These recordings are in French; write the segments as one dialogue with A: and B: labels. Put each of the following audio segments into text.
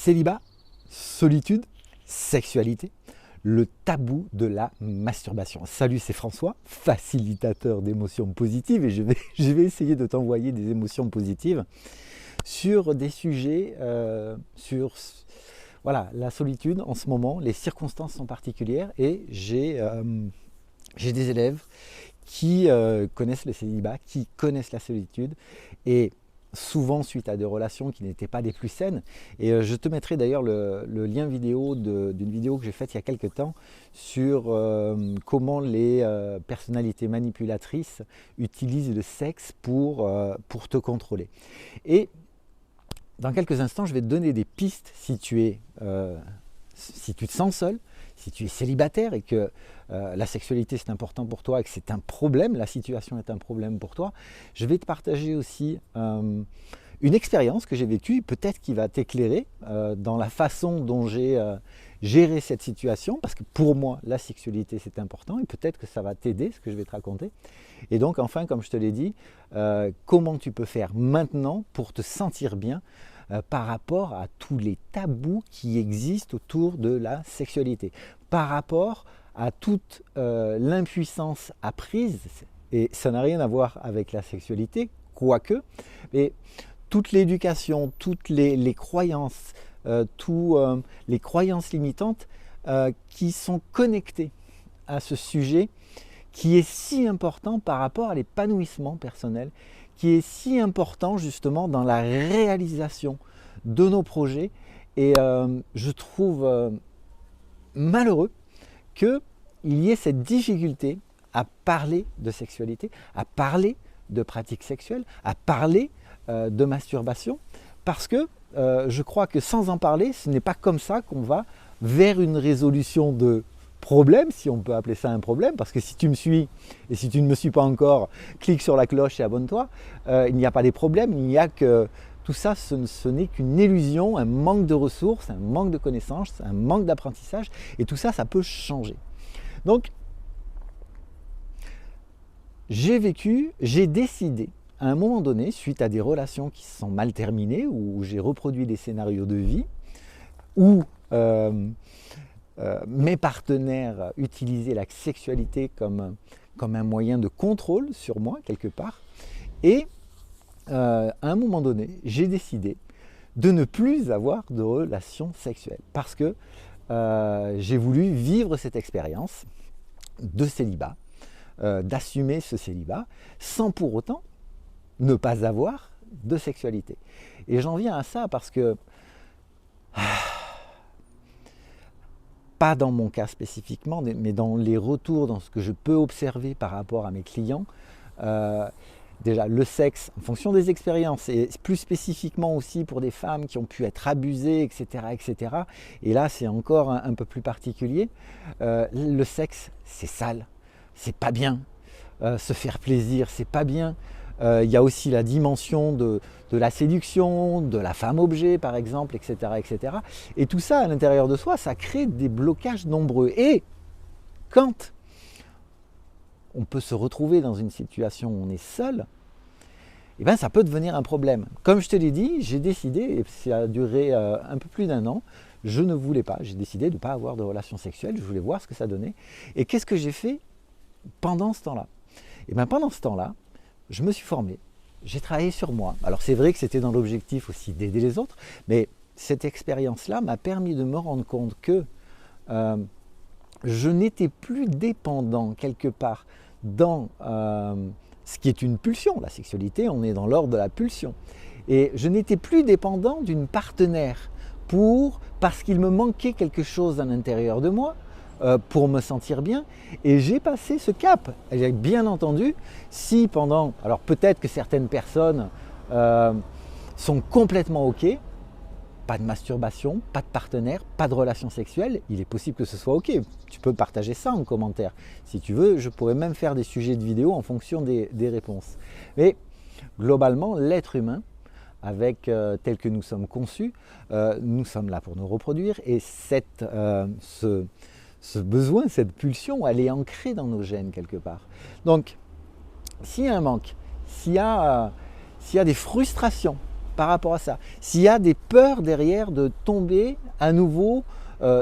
A: Célibat, solitude, sexualité, le tabou de la masturbation. Salut, c'est François, facilitateur d'émotions positives, et je vais essayer de t'envoyer des émotions positives sur des sujets, sur voilà, la solitude en ce moment. Les circonstances sont particulières et j'ai des élèves qui connaissent le célibat, qui connaissent la solitude, et souvent suite à des relations qui n'étaient pas des plus saines. Et je te mettrai d'ailleurs le lien vidéo d'une vidéo que j'ai faite il y a quelques temps sur comment les personnalités manipulatrices utilisent le sexe pour te contrôler. Et dans quelques instants, je vais te donner des pistes si tu te sens seul, si tu es célibataire et que la sexualité c'est important pour toi et que c'est un problème, la situation est un problème pour toi. Je vais te partager aussi une expérience que j'ai vécue, peut-être qui va t'éclairer dans la façon dont j'ai géré cette situation, parce que pour moi la sexualité c'est important et peut-être que ça va t'aider ce que je vais te raconter. Et donc enfin, comme je te l'ai dit, comment tu peux faire maintenant pour te sentir bien par rapport à tous les tabous qui existent autour de la sexualité, par rapport à toute l'impuissance apprise, et ça n'a rien à voir avec la sexualité, quoique, mais toute l'éducation, toutes les croyances, les croyances limitantes qui sont connectées à ce sujet qui est si important par rapport à l'épanouissement personnel, qui est si important justement dans la réalisation de nos projets. Et je trouve malheureux qu'il y ait cette difficulté à parler de sexualité, à parler de pratiques sexuelles, à parler de masturbation, parce que je crois que sans en parler, ce n'est pas comme ça qu'on va vers une résolution de problème, si on peut appeler ça un problème, parce que si tu me suis, et si tu ne me suis pas encore, clique sur la cloche et abonne-toi. Il n'y a pas des problèmes, il n'y a que tout ça, ce n'est qu'une illusion, un manque de ressources, un manque de connaissances, un manque d'apprentissage, et tout ça, ça peut changer. Donc, j'ai décidé, à un moment donné, suite à des relations qui se sont mal terminées, où j'ai reproduit des scénarios de vie, où mes partenaires utilisaient la sexualité comme un moyen de contrôle sur moi, quelque part. Et à un moment donné, j'ai décidé de ne plus avoir de relations sexuelles parce que j'ai voulu vivre cette expérience de célibat, d'assumer ce célibat sans pour autant ne pas avoir de sexualité. Et j'en viens à ça parce que pas dans mon cas spécifiquement, mais dans les retours, dans ce que je peux observer par rapport à mes clients, déjà le sexe, en fonction des expériences, et plus spécifiquement aussi pour des femmes qui ont pu être abusées, etc. etc. Et là, c'est encore un peu plus particulier. Le sexe, c'est sale, c'est pas bien. Se faire plaisir, c'est pas bien. Il y a aussi la dimension de la séduction, de la femme objet par exemple, etc., etc. Et tout ça à l'intérieur de soi, ça crée des blocages nombreux. Et quand on peut se retrouver dans une situation où on est seul, eh bien, ça peut devenir un problème. Comme je te l'ai dit, j'ai décidé, et ça a duré un peu plus d'1 an, je ne voulais pas, j'ai décidé de ne pas avoir de relations sexuelles, je voulais voir ce que ça donnait. Et qu'est-ce que j'ai fait pendant ce temps-là? Et bien pendant ce temps-là, je me suis formé, j'ai travaillé sur moi. Alors c'est vrai que c'était dans l'objectif aussi d'aider les autres, mais cette expérience-là m'a permis de me rendre compte que je n'étais plus dépendant quelque part dans ce qui est une pulsion. La sexualité, on est dans l'ordre de la pulsion. Et je n'étais plus dépendant d'une partenaire parce qu'il me manquait quelque chose à l'intérieur de moi, pour me sentir bien, et j'ai passé ce cap. Et bien entendu, si pendant, alors peut-être que certaines personnes sont complètement ok, pas de masturbation, pas de partenaire, pas de relation sexuelle, il est possible que ce soit ok. Tu peux partager ça en commentaire. Si tu veux, je pourrais même faire des sujets de vidéo en fonction des réponses. Mais globalement, l'être humain, avec tel que nous sommes conçus, nous sommes là pour nous reproduire, et ce besoin, cette pulsion, elle est ancrée dans nos gènes quelque part. Donc, s'il y a un manque, s'il y a des frustrations par rapport à ça. S'il y a des peurs derrière de tomber à nouveau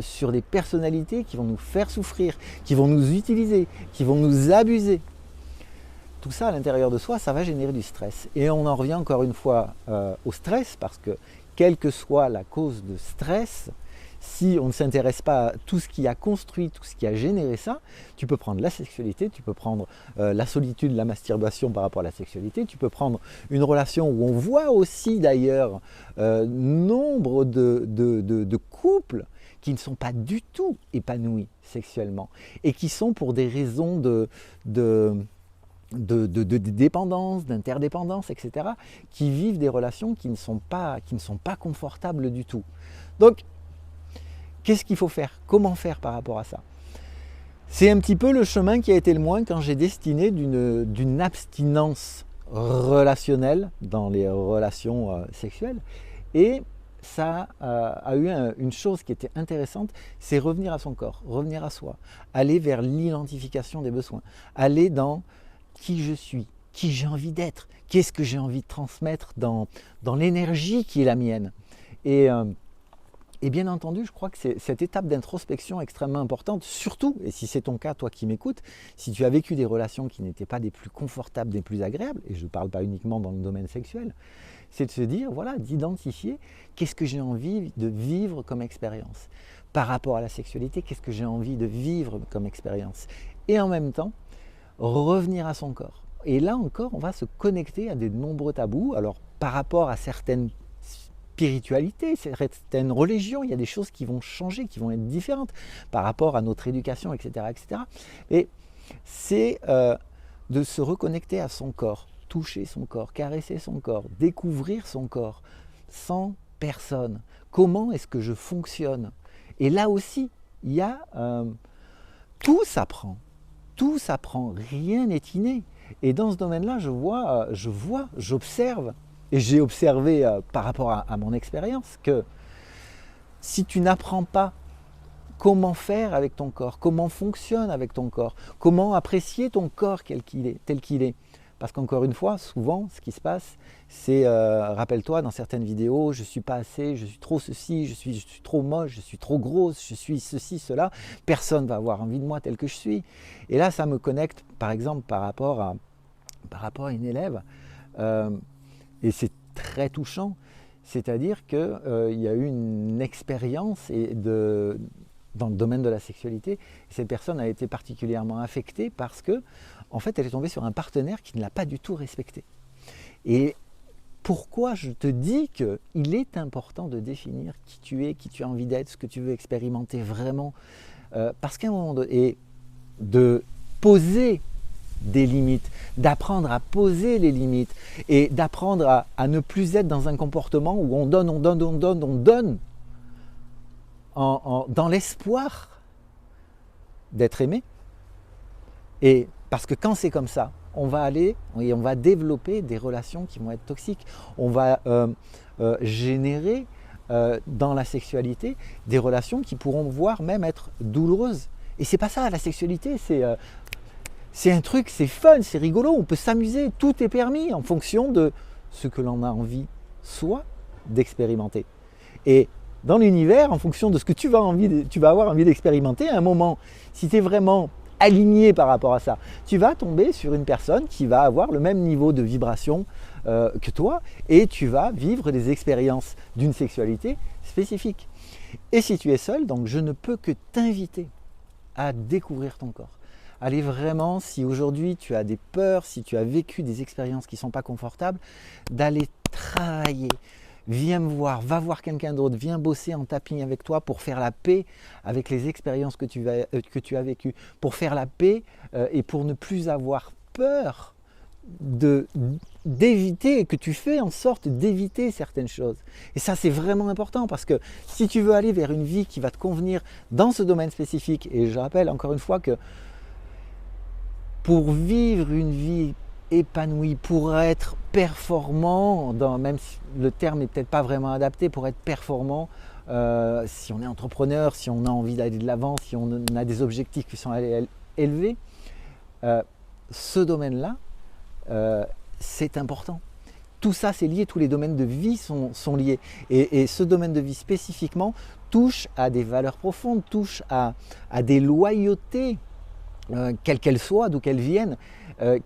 A: sur des personnalités qui vont nous faire souffrir, qui vont nous utiliser, qui vont nous abuser, tout ça à l'intérieur de soi, ça va générer du stress. Et on en revient encore une fois au stress, parce que quelle que soit la cause de stress, si on ne s'intéresse pas à tout ce qui a construit, tout ce qui a généré ça, tu peux prendre la sexualité, tu peux prendre la solitude, la masturbation par rapport à la sexualité, tu peux prendre une relation où on voit aussi d'ailleurs nombre de couples qui ne sont pas du tout épanouis sexuellement et qui sont pour des raisons de dépendance, d'interdépendance, etc., qui vivent des relations qui ne sont pas confortables du tout. Donc, qu'est-ce qu'il faut faire? Comment faire par rapport à ça? C'est un petit peu le chemin qui a été le moins quand j'ai destiné d'une abstinence relationnelle dans les relations sexuelles. Et ça a eu une chose qui était intéressante, c'est revenir à son corps, revenir à soi, aller vers l'identification des besoins, aller dans qui je suis, qui j'ai envie d'être, qu'est-ce que j'ai envie de transmettre dans l'énergie qui est la mienne. Et bien entendu, je crois que c'est cette étape d'introspection extrêmement importante, surtout, et si c'est ton cas, toi qui m'écoutes, si tu as vécu des relations qui n'étaient pas des plus confortables, des plus agréables, et je ne parle pas uniquement dans le domaine sexuel, c'est de se dire, voilà, d'identifier qu'est-ce que j'ai envie de vivre comme expérience. Par rapport à la sexualité, qu'est-ce que j'ai envie de vivre comme expérience. Et en même temps, revenir à son corps. Et là encore, on va se connecter à de nombreux tabous. Alors, par rapport à certaines spiritualité, certaines religions, il y a des choses qui vont changer, qui vont être différentes par rapport à notre éducation, etc. etc. Et c'est de se reconnecter à son corps, toucher son corps, caresser son corps, découvrir son corps, sans personne. Comment est-ce que je fonctionne? Et là aussi, il y a tout s'apprend, rien n'est inné. Et dans ce domaine-là, j'observe, et j'ai observé par rapport à mon expérience, que si tu n'apprends pas comment faire avec ton corps, comment fonctionne avec ton corps, comment apprécier ton corps tel qu'il est, parce qu'encore une fois, souvent, ce qui se passe, c'est, rappelle-toi, dans certaines vidéos, je ne suis pas assez, je suis trop ceci, je suis trop moche, je suis trop grosse, je suis ceci, cela, personne ne va avoir envie de moi tel que je suis. Et là, ça me connecte, par exemple, par rapport à une élève, et c'est très touchant, c'est-à-dire qu'il y a eu une expérience dans le domaine de la sexualité, et cette personne a été particulièrement affectée parce que, en fait, elle est tombée sur un partenaire qui ne l'a pas du tout respectée. Et pourquoi je te dis qu'il est important de définir qui tu es, qui tu as envie d'être, ce que tu veux expérimenter vraiment, parce qu'à un moment donné, et de poser des limites, d'apprendre à poser les limites et d'apprendre à ne plus être dans un comportement où on donne dans l'espoir d'être aimé. Et parce que quand c'est comme ça, on va aller et on va développer des relations qui vont être toxiques. On va générer dans la sexualité des relations qui pourront voire même être douloureuses. Et c'est pas ça, la sexualité, c'est un truc, c'est fun, c'est rigolo, on peut s'amuser, tout est permis en fonction de ce que l'on a envie, soit d'expérimenter. Et dans l'univers, en fonction de ce que tu vas avoir envie d'expérimenter, à un moment, si tu es vraiment aligné par rapport à ça, tu vas tomber sur une personne qui va avoir le même niveau de vibration que toi et tu vas vivre des expériences d'une sexualité spécifique. Et si tu es seul, donc je ne peux que t'inviter à découvrir ton corps. Allez vraiment, si aujourd'hui tu as des peurs, si tu as vécu des expériences qui ne sont pas confortables, d'aller travailler. Viens me voir, va voir quelqu'un d'autre, viens bosser en tapping avec toi pour faire la paix avec les expériences que tu as vécues, pour faire la paix et pour ne plus avoir peur d'éviter, que tu fais en sorte d'éviter certaines choses. Et ça, c'est vraiment important parce que si tu veux aller vers une vie qui va te convenir dans ce domaine spécifique, et je rappelle encore une fois que pour vivre une vie épanouie, pour être performant, même si le terme n'est peut-être pas vraiment adapté, pour être performant, si on est entrepreneur, si on a envie d'aller de l'avant, si on a des objectifs qui sont élevés, ce domaine-là, c'est important. tout ça c'est lié, tous les domaines de vie sont liés. Et ce domaine de vie spécifiquement touche à des valeurs profondes, touche à des loyautés, quelles qu'elles soient, d'où qu'elles viennent,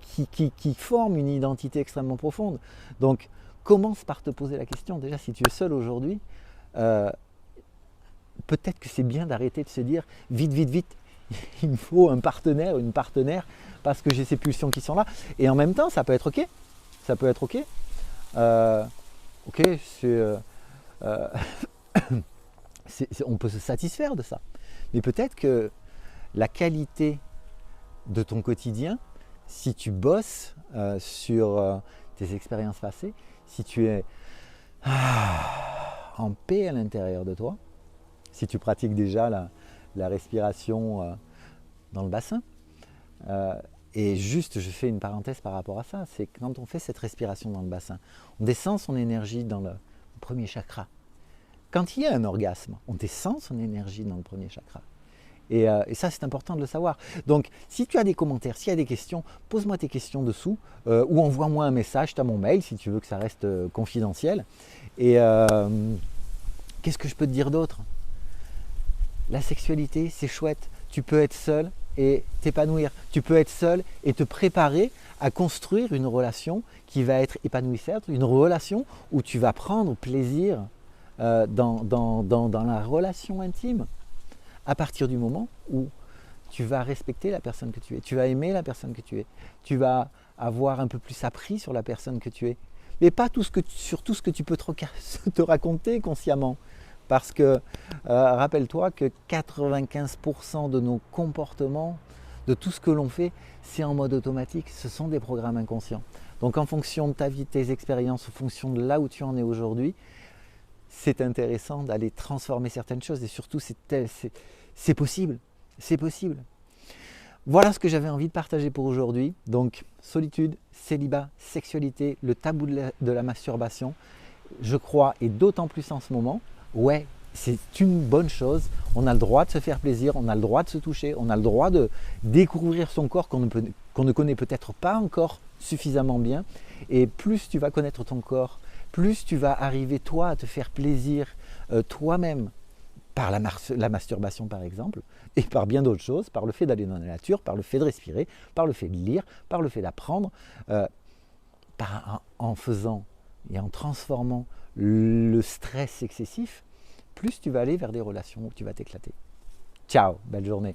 A: qui forment une identité extrêmement profonde. Donc commence par te poser la question, déjà si tu es seul aujourd'hui, peut-être que c'est bien d'arrêter de se dire vite, vite, vite, il me faut un partenaire, une partenaire, parce que j'ai ces pulsions qui sont là. Et en même temps, ça peut être ok. Ça peut être ok. Ok, on peut se satisfaire de ça. Mais peut-être que la qualité de ton quotidien, si tu bosses sur tes expériences passées, si tu es en paix à l'intérieur de toi, si tu pratiques déjà la respiration dans le bassin, et juste je fais une parenthèse par rapport à ça, c'est quand on fait cette respiration dans le bassin, on descend son énergie dans le premier chakra. Quand il y a un orgasme, on descend son énergie dans le premier chakra. Et ça, c'est important de le savoir. Donc, si tu as des commentaires, s'il y a des questions, pose-moi tes questions dessous ou envoie-moi un message, tu as mon mail si tu veux que ça reste confidentiel. Et qu'est-ce que je peux te dire d'autre? La sexualité, c'est chouette. Tu peux être seul et t'épanouir. Tu peux être seul et te préparer à construire une relation qui va être épanouissante, une relation où tu vas prendre plaisir dans la relation intime. À partir du moment où tu vas respecter la personne que tu es, tu vas aimer la personne que tu es, tu vas avoir un peu plus appris sur la personne que tu es, mais pas sur tout ce que tu peux te raconter consciemment. Parce que rappelle-toi que 95% de nos comportements, de tout ce que l'on fait, c'est en mode automatique, ce sont des programmes inconscients. Donc en fonction de ta vie, de tes expériences, en fonction de là où tu en es aujourd'hui, c'est intéressant d'aller transformer certaines choses et surtout c'est possible, c'est possible. Voilà ce que j'avais envie de partager pour aujourd'hui. Donc solitude, célibat, sexualité, le tabou de la masturbation, je crois, et d'autant plus en ce moment, ouais, c'est une bonne chose. On a le droit de se faire plaisir, on a le droit de se toucher, on a le droit de découvrir son corps qu'on ne connaît peut-être pas encore suffisamment bien. Et plus tu vas connaître ton corps, plus tu vas arriver toi à te faire plaisir toi-même par la masturbation par exemple, et par bien d'autres choses, par le fait d'aller dans la nature, par le fait de respirer, par le fait de lire, par le fait d'apprendre, en faisant et en transformant le stress excessif, plus tu vas aller vers des relations où tu vas t'éclater. Ciao, belle journée.